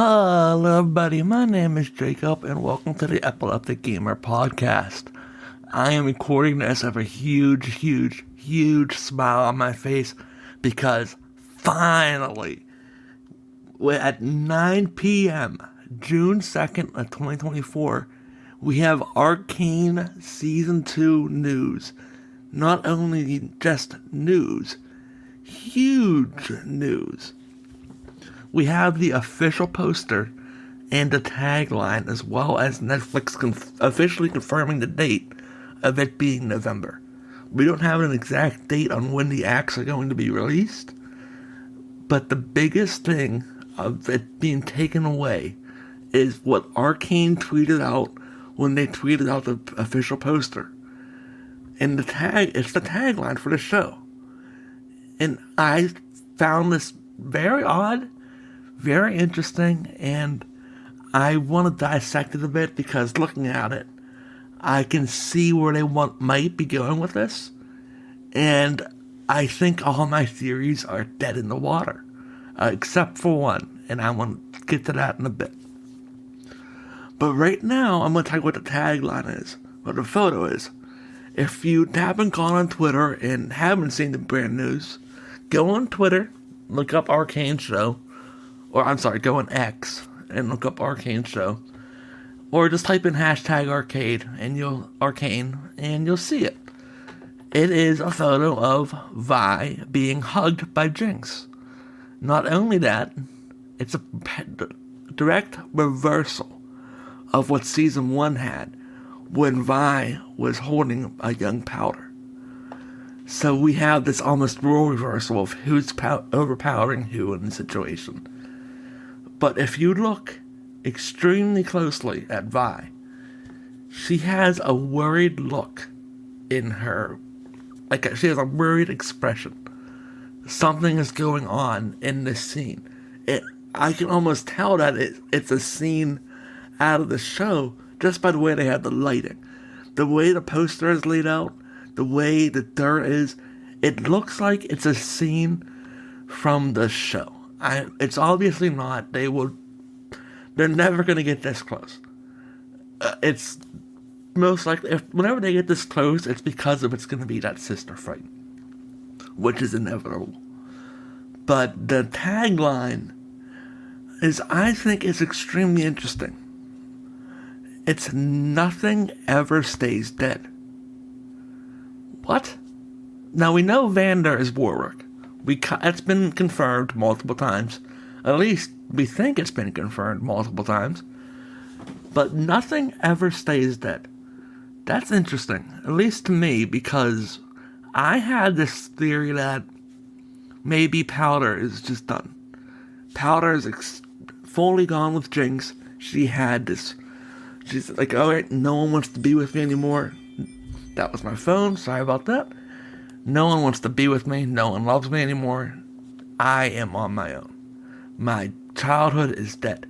Hello everybody, my name is Jacob and welcome to the Epileptic Gamer Podcast. I am recording this with a huge smile on my face because finally, at 9 p.m., June 2nd of 2024, we have Arcane Season 2 news. Not only just news, huge news. We have the official poster and the tagline, as well as Netflix officially confirming the date of it being November. We don't have an exact date on when the acts are going to be released, but the biggest thing of it being taken away is what Arcane tweeted out when they tweeted out the official poster. And it's the tagline for the show. And I found this very odd, very interesting, and I want to dissect it a bit because looking at it, I can see where they might be going with this, and I think all my theories are dead in the water, except for one, and I want to get to that in a bit. But right now, I'm going to tell you what the tagline is, what the photo is. If you haven't gone on Twitter and haven't seen the brand news, go on Twitter, look up Arcane Show, go on X and look up Arcane Show, or just type in #arcade and you'll see it. It is a photo of Vi being hugged by Jinx. Not only that, it's a direct reversal of what Season 1 had when Vi was holding a young Powder. So we have this almost role reversal of who's overpowering who in the situation. But if you look extremely closely at Vi, she has a worried look in her, she has a worried expression. Something is going on in this scene. I can almost tell that it's a scene out of the show just by the way they have the lighting. The way the poster is laid out, the way the dirt is, it looks like it's a scene from the show. It's obviously not. They're never going to get this close. It's most likely, whenever they get this close, it's because it's going to be that sister fight, which is inevitable. But the tagline I think is extremely interesting. It's nothing ever stays dead. What? Now we know Vander is Warwick. It's been confirmed multiple times. At least we think it's been confirmed multiple times. But nothing ever stays dead. That's interesting, at least to me, because I had this theory that maybe Powder is just done. Powder is fully gone with Jinx. She's like, alright, no one wants to be with me anymore. That was my phone, sorry about that. No one wants to be with me. No one loves me anymore. I am on my own. My childhood is dead.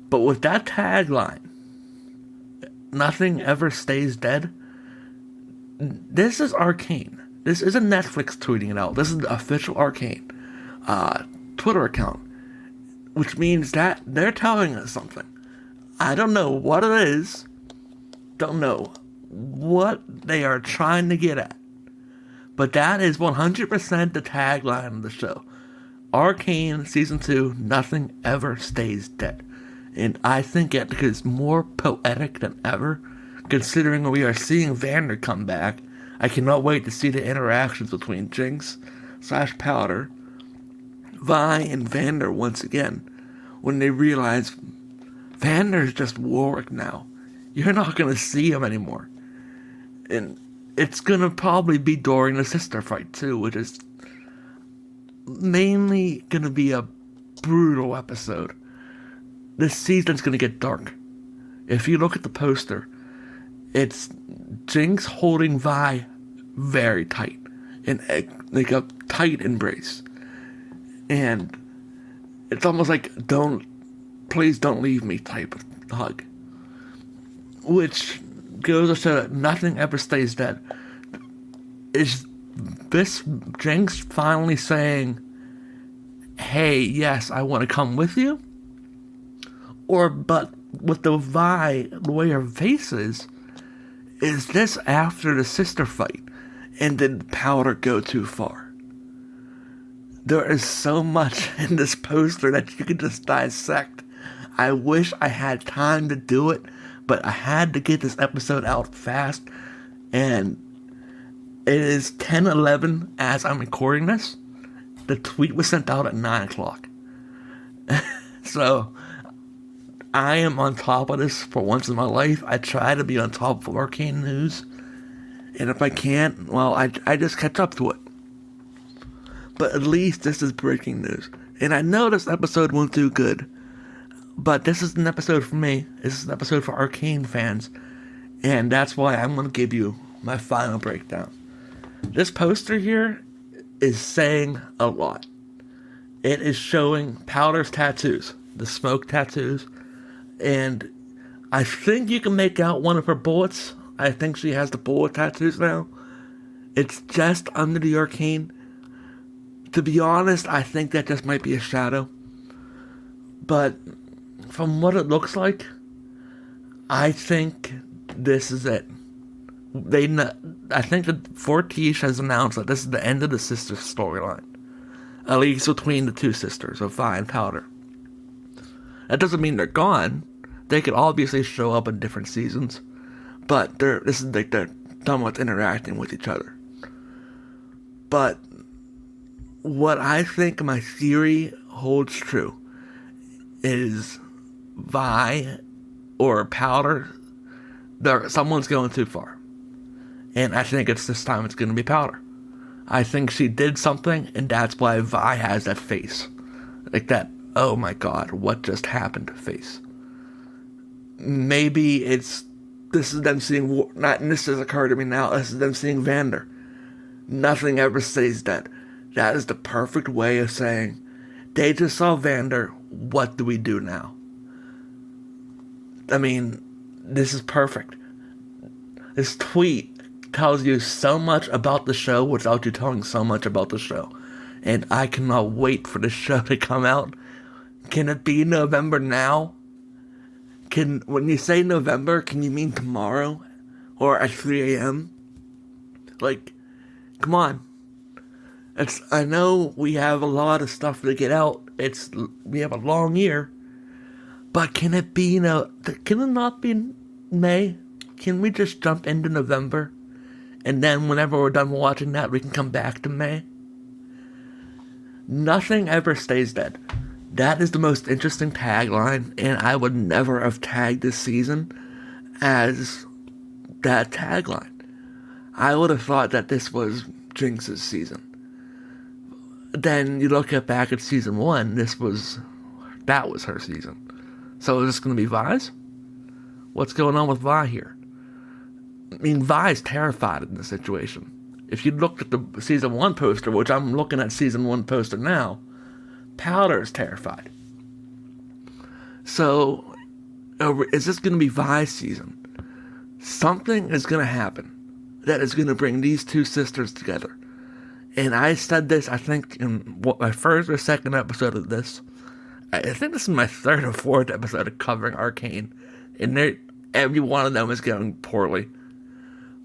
But with that tagline, nothing ever stays dead, this is Arcane. This isn't Netflix tweeting it out. This is the official Arcane Twitter account, which means that they're telling us something. I don't know what it is. Don't know what they are trying to get at. But that is 100% the tagline of the show. Arcane Season 2, nothing ever stays dead. And I think it is more poetic than ever, considering we are seeing Vander come back. I cannot wait to see the interactions between Jinx / Powder, Vi, and Vander once again, when they realize Vander's just Warwick now. You're not going to see him anymore. And it's going to probably be during the sister fight too, which is mainly going to be a brutal episode. This season's going to get dark. If you look at the poster, it's Jinx holding Vi very tight, in like a tight embrace. And it's almost like, please don't leave me type of hug. Which goes to show that nothing ever stays dead. Is this Jinx finally saying, hey, yes, I want to come with you? But with the Vi, the way her face is this after the sister fight? And did Powder go too far? There is so much in this poster that you can just dissect. I wish I had time to do it, but I had to get this episode out fast, and it is 10:11 as I'm recording this. The tweet was sent out at 9 o'clock. So, I am on top of this for once in my life. I try to be on top of Arcane news, and if I can't, well, I just catch up to it. But at least this is breaking news. And I know this episode won't do good, but this is an episode for me. This is an episode for Arcane fans, and that's why I'm going to give you my final breakdown. This poster here is saying a lot. It is showing Powder's tattoos, the smoke tattoos, and I think you can make out one of her bullets. I think she has the bullet tattoos now. It's just under the Arcane. To be honest, I think that just might be a shadow. But from what it looks like, I think this is it. I think that Fortiche has announced that this is the end of the sisters storyline. At least between the two sisters of Vi and Powder. That doesn't mean they're gone. They could obviously show up in different seasons. But this is like they're done with interacting with each other. But what I think my theory holds true is Vi or Powder, someone's going too far. And I think this time it's going to be Powder. I think she did something, and that's why Vi has that face. Like that, oh my god, what just happened face. Maybe this is them seeing, this has occurred to me now, this is them seeing Vander. Nothing ever stays dead. That is the perfect way of saying, they just saw Vander, what do we do now? I mean, this is perfect. This tweet tells you so much about the show without you telling so much about the show. And I cannot wait for the show to come out. Can it be November now? When you say November, can you mean tomorrow? Or at 3 a.m.? Like, come on. I know we have a lot of stuff to get out. We have a long year. But can it not be May? Can we just jump into November? And then whenever we're done watching that, we can come back to May? Nothing ever stays dead. That is the most interesting tagline, and I would never have tagged this season as that tagline. I would have thought that this was Jinx's season. Then you look back at season 1, that was her season. So is this going to be Vi's? What's going on with Vi here? I mean, Vi's terrified in this situation. If you looked at the season 1 poster, which I'm looking at season 1 poster now, Powder's terrified. So, is this going to be Vi's season? Something is going to happen that is going to bring these two sisters together. And I said this, I think, in my first or second episode of this. I think this is my third or fourth episode of covering Arcane. And every one of them is going poorly.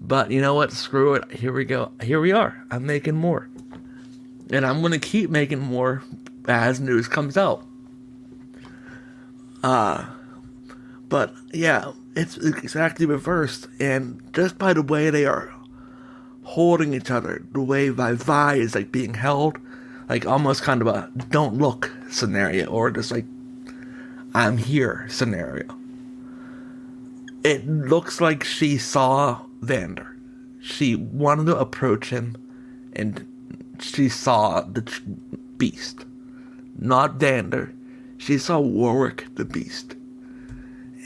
But you know what? Screw it. Here we go. Here we are. I'm making more. And I'm going to keep making more as news comes out. But yeah, it's exactly reversed. And just by the way they are holding each other, the way Vi is like being held, like almost kind of a don't look scenario, or just like I'm here scenario. It looks like she saw Vander. She wanted to approach him, and she saw the beast. Not Vander. She saw Warwick the Beast.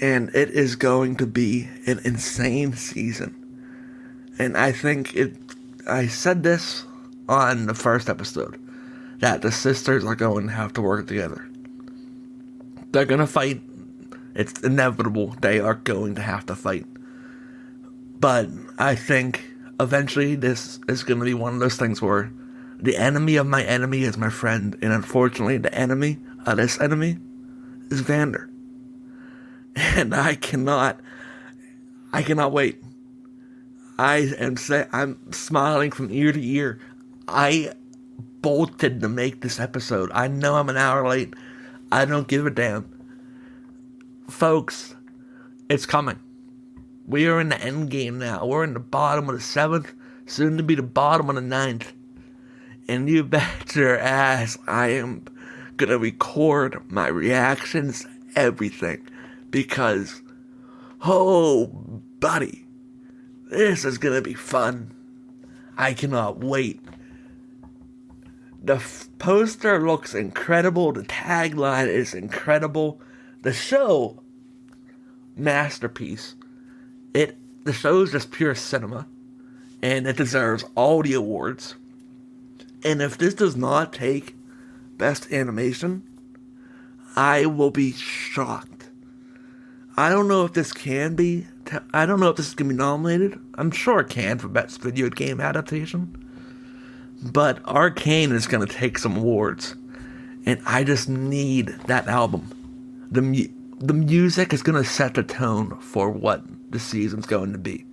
And it is going to be an insane season. And I think I said this on the first episode, that the sisters are going to have to work together. They're going to fight. It's inevitable. They are going to have to fight. But I think eventually this is going to be one of those things where the enemy of my enemy is my friend. And unfortunately, the enemy of this enemy is Vander. and I cannot wait. I'm smiling from ear to ear. I bolted to make this episode. I know I'm an hour late. I don't give a damn. Folks, it's coming. We are in the end game now. We're in the bottom of the 7th, soon to be the bottom of the 9th. And you bet your ass I am gonna record my reactions, everything. Because, oh, buddy, this is gonna be fun. I cannot wait. The poster looks incredible. The tagline is incredible. The show, masterpiece. The show is just pure cinema, and it deserves all the awards. And if this does not take Best Animation, I will be shocked. I don't know if this can be. I don't know if this is going to be nominated. I'm sure it can for Best Video Game Adaptation. But Arcane is going to take some awards. And I just need that album. The music is going to set the tone for what the season's going to be.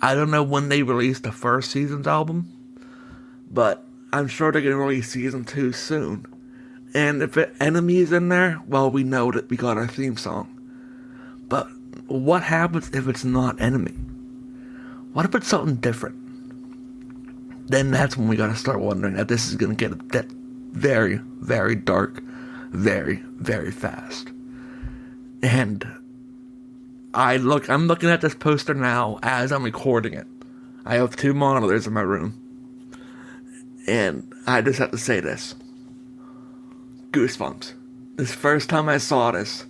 I don't know when they release the first season's album, but I'm sure they're going to release season 2 soon. And if Enemy is in there, well, we know that we got our theme song. But what happens if it's not Enemy? What if it's something different? Then that's when we got to start wondering that this is going to get very, very dark, very, very fast. And I'm looking at this poster now as I'm recording it. I have 2 monitors in my room. And I just have to say this. Goosebumps. This first time I saw this,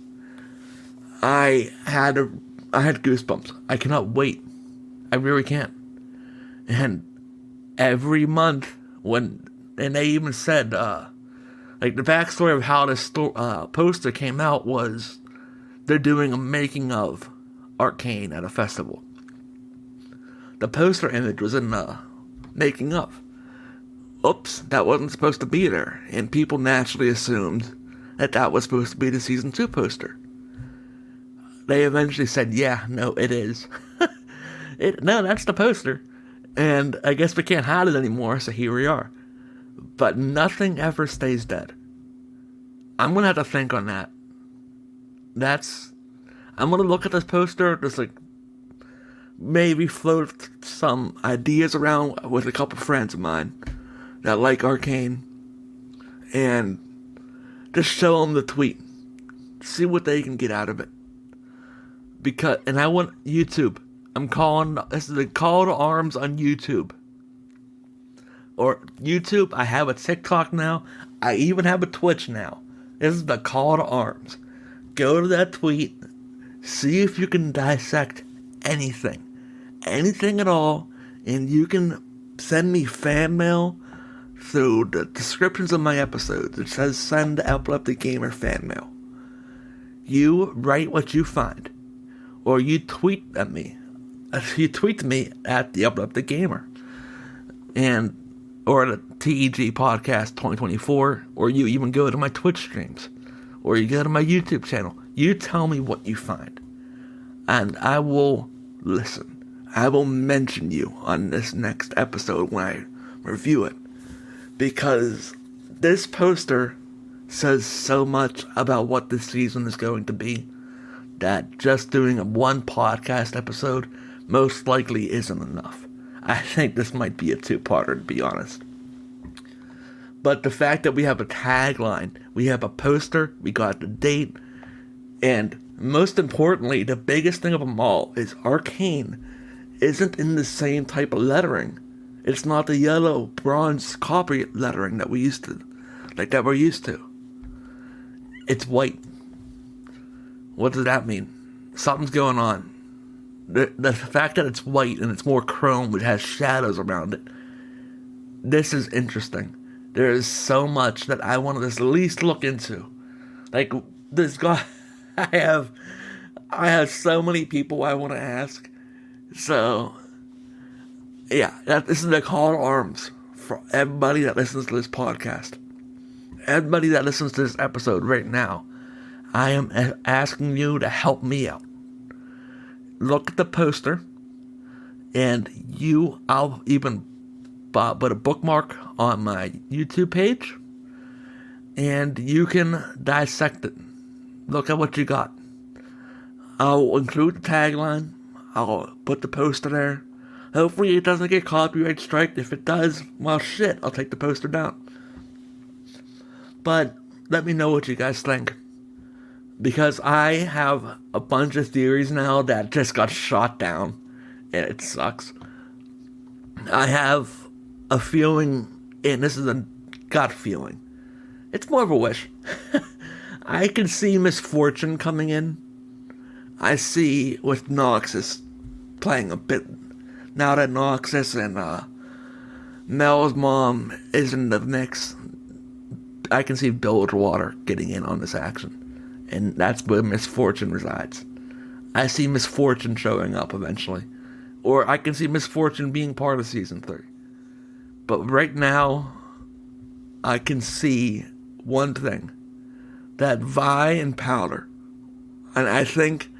I had goosebumps. I cannot wait. I really can't. And every month and they even said, like the backstory of how this poster came out was they're doing a making of Arcane at a festival. The poster image was in the making of. Oops, that wasn't supposed to be there, and people naturally assumed that was supposed to be the season 2 poster. They eventually said, yeah, no, it is. No, that's the poster. And I guess we can't hide it anymore, so here we are. But nothing ever stays dead. I'm going to have to think on that. I'm going to look at this poster, just like, maybe float some ideas around with a couple friends of mine that like Arcane, and just show them the tweet. See what they can get out of it. And I want YouTube. This is a call to arms on YouTube. Or YouTube, I have a TikTok now. I even have a Twitch now. This is the call to arms. Go to that tweet. See if you can dissect anything. Anything at all. And you can send me fan mail through the descriptions of my episodes. It says send Epileptic Gamer fan mail. You write what you find. Or you tweet at me. You tweet to me at the Epileptic Gamer. Or the TEG Podcast 2024. Or you even go to my Twitch streams. Or you go to my YouTube channel. You tell me what you find. And I will listen. I will mention you on this next episode when I review it. Because this poster says so much about what this season is going to be that just doing a one podcast episode most likely isn't enough. I think this might be a 2-parter, to be honest. But the fact that we have a tagline, we have a poster, we got the date, and most importantly, the biggest thing of them all is Arcane isn't in the same type of lettering. It's not the yellow, bronze, copper lettering that we're used to. It's white. What does that mean? Something's going on. The fact that it's white and it's more chrome, which has shadows around it. This is interesting. There is so much that I want to at least look into. Like, this guy, I have so many people I want to ask. So, yeah, this is the call to arms for everybody that listens to this podcast. Everybody that listens to this episode right now. I am asking you to help me out. Look at the poster, and I'll even put a bookmark on my YouTube page, and you can dissect it. Look at what you got. I'll include the tagline. I'll put the poster there. Hopefully it doesn't get copyright striked. If it does, well shit, I'll take the poster down. But let me know what you guys think. Because I have a bunch of theories now that just got shot down. And it sucks. I have a feeling, and this is a gut feeling. It's more of a wish. I can see misfortune coming in. I see with Noxus playing a bit. Now that Noxus and Mel's mom is in the mix, I can see Bilgewater getting in on this action. And that's where misfortune resides. I see misfortune showing up eventually. Or I can see misfortune being part of Season 3. But right now, I can see one thing. That Vi and Powder. And I think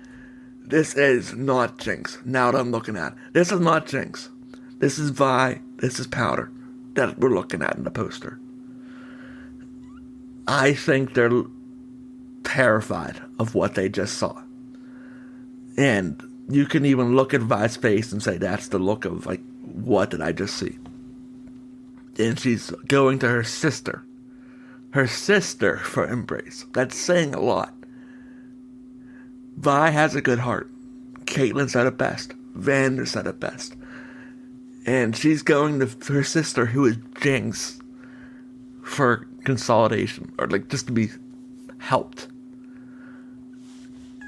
this is not Jinx. Now that I'm looking at it. This is not Jinx. This is Vi. This is Powder. That we're looking at in the poster. I think they're terrified of what they just saw. And you can even look at Vi's face and say that's the look of, like, what did I just see? And she's going to her sister. Her sister for embrace. That's saying a lot. Vi has a good heart. Caitlyn said it best. Vander said it best. And she's going to her sister, who is Jinx, for consolidation. Or, like, just to be helped.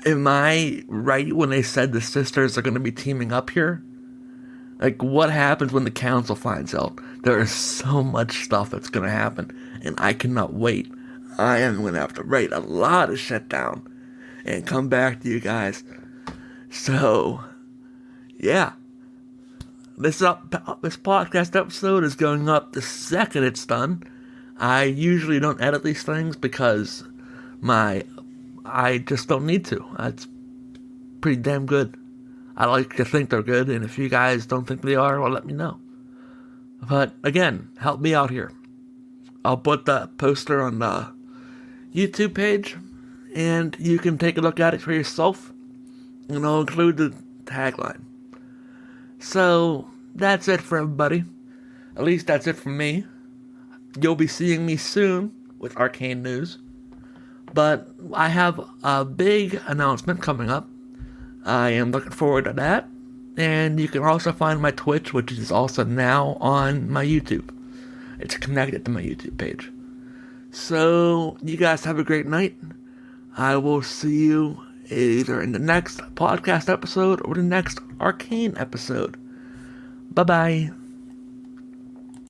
Am I right when they said the sisters are going to be teaming up here? Like, what happens when the council finds out? There is so much stuff that's going to happen, and I cannot wait. I am going to have to write a lot of shit down and come back to you guys. So, yeah. This podcast episode is going up the second it's done. I usually don't edit these things because I just don't need to. It's pretty damn good. I like to think they're good, and if you guys don't think they are, well, let me know. But, again, help me out here. I'll put the poster on the YouTube page, and you can take a look at it for yourself, and I'll include the tagline. So, that's it for everybody. At least that's it from me. You'll be seeing me soon with Arcane news. But I have a big announcement coming up. I am looking forward to that. And you can also find my Twitch, which is also now on my YouTube. It's connected to my YouTube page. So, you guys have a great night. I will see you either in the next podcast episode or the next Arcane episode. Bye-bye.